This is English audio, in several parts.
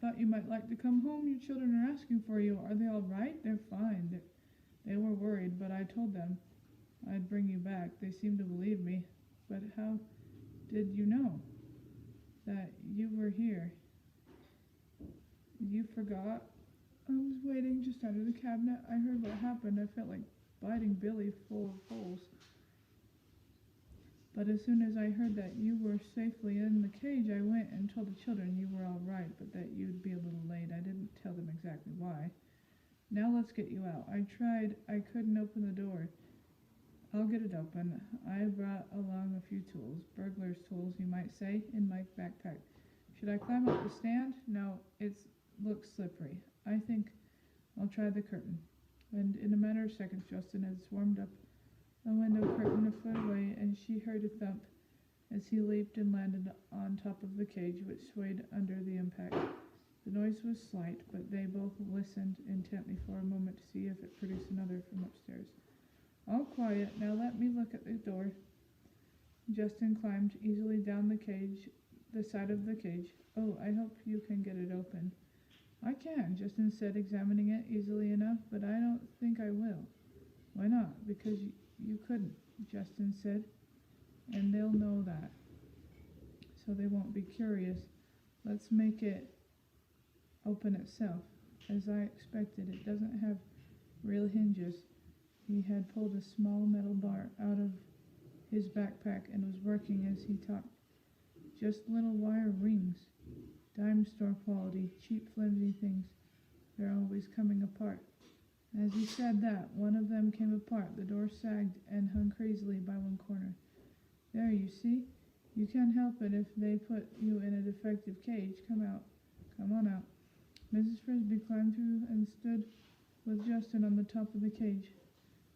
Thought you might like to come home. Your children are asking for you. Are they all right? They're fine. They were worried, but I told them I'd bring you back. They seemed to believe me. But how did you know that you were here? You forgot? I was waiting just under the cabinet. I heard what happened. I felt like biting Billy full of holes. But as soon as I heard that you were safely in the cage, I went and told the children you were all right, but that you'd be a little late. I didn't tell them exactly why. Now let's get you out. I tried. I couldn't open the door. I'll get it open. I brought along a few tools. Burglar's tools, you might say, in my backpack. Should I climb up the stand? No, it looks slippery. I think I'll try the curtain. And in a matter of seconds, Justin had swarmed up a window curtain a foot away, and she heard a thump as he leaped and landed on top of the cage, which swayed under the impact. The noise was slight, but they both listened intently for a moment to see if it produced another from upstairs. All quiet. Now let me look at the door. Justin climbed easily down the side of the cage. Oh, I hope you can get it open. I can, Justin said, examining it easily enough, but I don't think I will. Why not? Because you couldn't, Justin said, and they'll know that, so they won't be curious. Let's make it open itself. As I expected, it doesn't have real hinges. He had pulled a small metal bar out of his backpack and was working as he talked. Just little wire rings, dime store quality, cheap flimsy things. They're always coming apart. As he said that, one of them came apart. The door sagged and hung crazily by one corner. There, you see? You can't help it if they put you in a defective cage. Come out. Come on out. Mrs. Frisbee climbed through and stood with Justin on the top of the cage.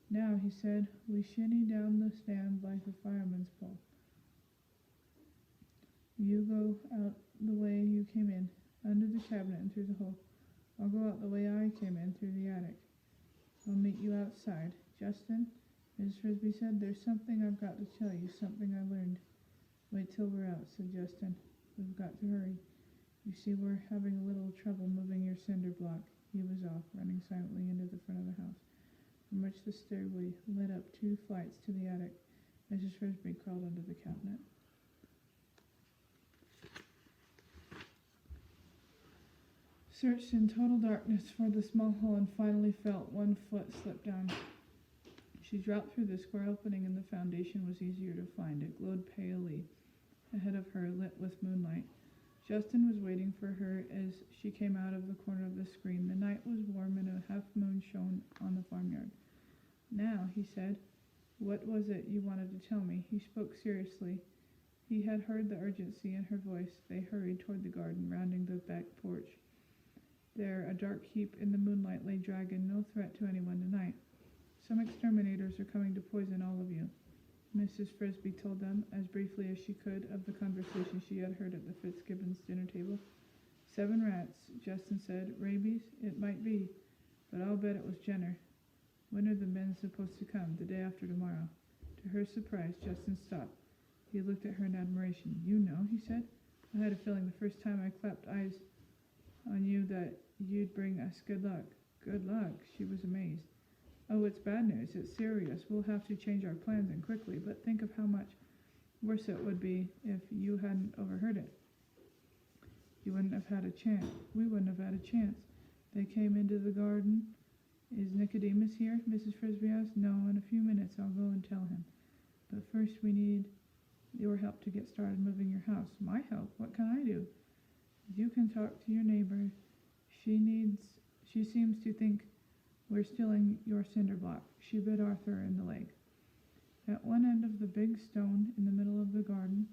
Now, he said, we shinny down the stand like a fireman's pole. You go out the way you came in, under the cabinet and through the hole. I'll go out the way I came in, through the attic. I'll meet you outside. Justin, Mrs. Frisbee said, there's something I've got to tell you, something I learned. Wait till we're out, said Justin. We've got to hurry. You see, we're having a little trouble moving your cinder block. He was off, running silently into the front of the house, from which the stairway led up 2 flights to the attic. Mrs. Frisbee crawled under the cabinet. Searched in total darkness for the small hole and finally felt one foot slip down. She dropped through the square opening and the foundation was easier to find. It glowed palely ahead of her, lit with moonlight. Justin was waiting for her as she came out of the corner of the screen. The night was warm and a half moon shone on the farmyard. Now, he said, what was it you wanted to tell me? He spoke seriously. He had heard the urgency in her voice. They hurried toward the garden, rounding the back porch. There, a dark heap in the moonlight, lay Dragon, no threat to anyone tonight. Some exterminators are coming to poison all of you, Mrs. Frisbee told them, as briefly as she could, of the conversation she had heard at the Fitzgibbons' dinner table. 7 rats, Justin said. Rabies? It might be, but I'll bet it was Jenner. When are the men supposed to come? The day after tomorrow. To her surprise, Justin stopped. He looked at her in admiration. You know, he said. I had a feeling the first time I clapped eyes on you that you'd bring us good luck. Good luck? She was amazed. Oh, it's bad news. It's serious. We'll have to change our plans and quickly, but think of how much worse it would be if you hadn't overheard it. You wouldn't have had a chance. We wouldn't have had a chance. They came into the garden. Is Nicodemus here? Mrs. Frisbee asked. No, in a few minutes I'll go and tell him. But first we need your help to get started moving your house. My help? What can I do? You can talk to your neighbor. She seems to think we're stealing your cinder block. She bit Arthur in the leg. At one end of the big stone in the middle of the garden,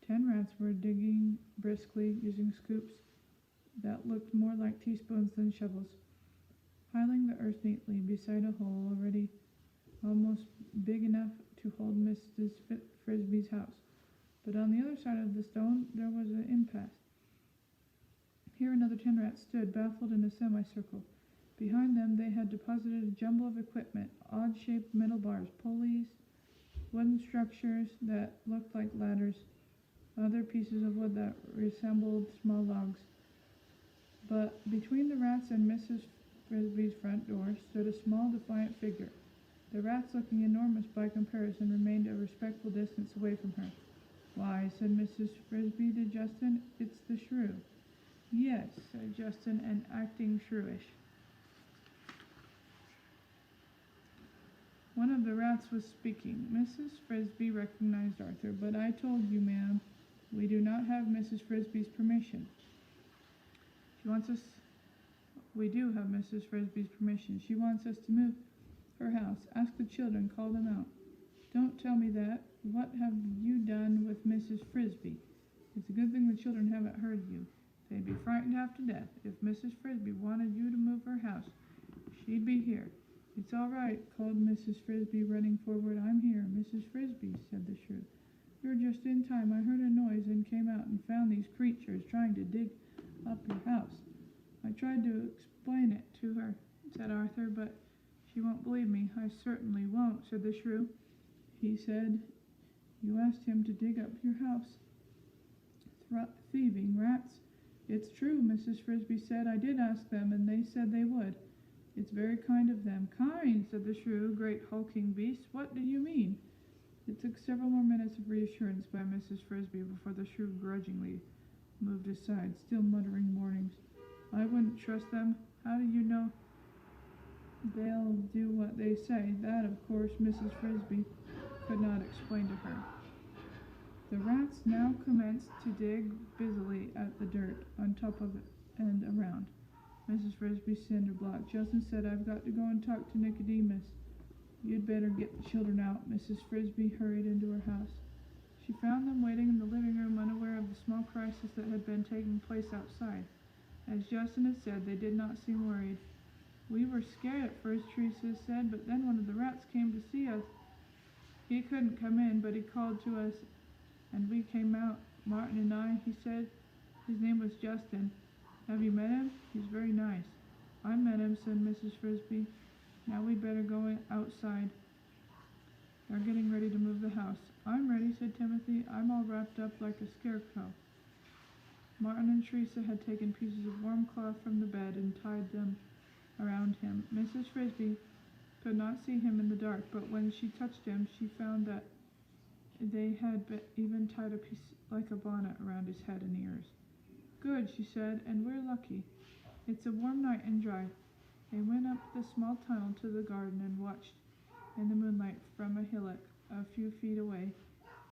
10 rats were digging briskly, using scoops that looked more like teaspoons than shovels, piling the earth neatly beside a hole already almost big enough to hold Mrs. Frisbee's house. But on the other side of the stone there was an impasse. Here another 10 rats stood, baffled in a semicircle. Behind them they had deposited a jumble of equipment, odd-shaped metal bars, pulleys, wooden structures that looked like ladders, other pieces of wood that resembled small logs. But between the rats and Mrs. Frisby's front door stood a small, defiant figure. The rats, looking enormous by comparison, remained a respectful distance away from her. "Why," said Mrs. Frisby to Justin, "it's the shrew." "Yes," said Justin, and acting shrewish. One of the rats was speaking. Mrs. Frisby recognized Arthur. "But I told you, ma'am, we do not have Mrs. Frisby's permission. We do have Mrs. Frisby's permission. She wants us to move her house. Ask the children, call them out." "Don't tell me that. What have you done with Mrs. Frisby?" "It's a good thing the children haven't heard you. They'd be frightened half to death. If Mrs. Frisby wanted you to move her house, she'd be here." "It's all right," called Mrs. Frisby, running forward. "I'm here, Mrs. Frisby," said the shrew. "You're just in time. I heard a noise and came out and found these creatures trying to dig up your house. I tried to explain it to her," said Arthur, "but she won't believe me." "I certainly won't," said the shrew. "He said you asked him to dig up your house. Thieving rats." "It's true," Mrs. Frisby said. "I did ask them, and they said they would." "It's very kind of them." "Kind," said the shrew, "great hulking beast. What do you mean?" It took several more minutes of reassurance by Mrs. Frisby before the shrew grudgingly moved aside, still muttering warnings. "I wouldn't trust them. How do you know they'll do what they say?" That, of course, Mrs. Frisby could not explain to her. The rats now commenced to dig busily at the dirt on top of it and around Mrs. Frisby's cinder block. Justin said, "I've got to go and talk to Nicodemus. You'd better get the children out." Mrs. Frisby hurried into her house. She found them waiting in the living room, unaware of the small crisis that had been taking place outside. As Justin had said, they did not seem worried. "We were scared at first," Teresa said, "but then one of the rats came to see us. He couldn't come in, but he called to us, and we came out. Martin and I," he said. "His name was Justin. Have you met him? He's very nice." "I met him," said Mrs. Frisby. "Now we'd better go outside. They're getting ready to move the house." "I'm ready," said Timothy. "I'm all wrapped up like a scarecrow." Martin and Teresa had taken pieces of warm cloth from the bed and tied them around him. Mrs. Frisby could not see him in the dark, but when she touched him, she found that they had even tied a piece like a bonnet around his head and ears. "Good," she said, "and we're lucky. It's a warm night and dry." They went up the small tunnel to the garden and watched in the moonlight from a hillock a few feet away.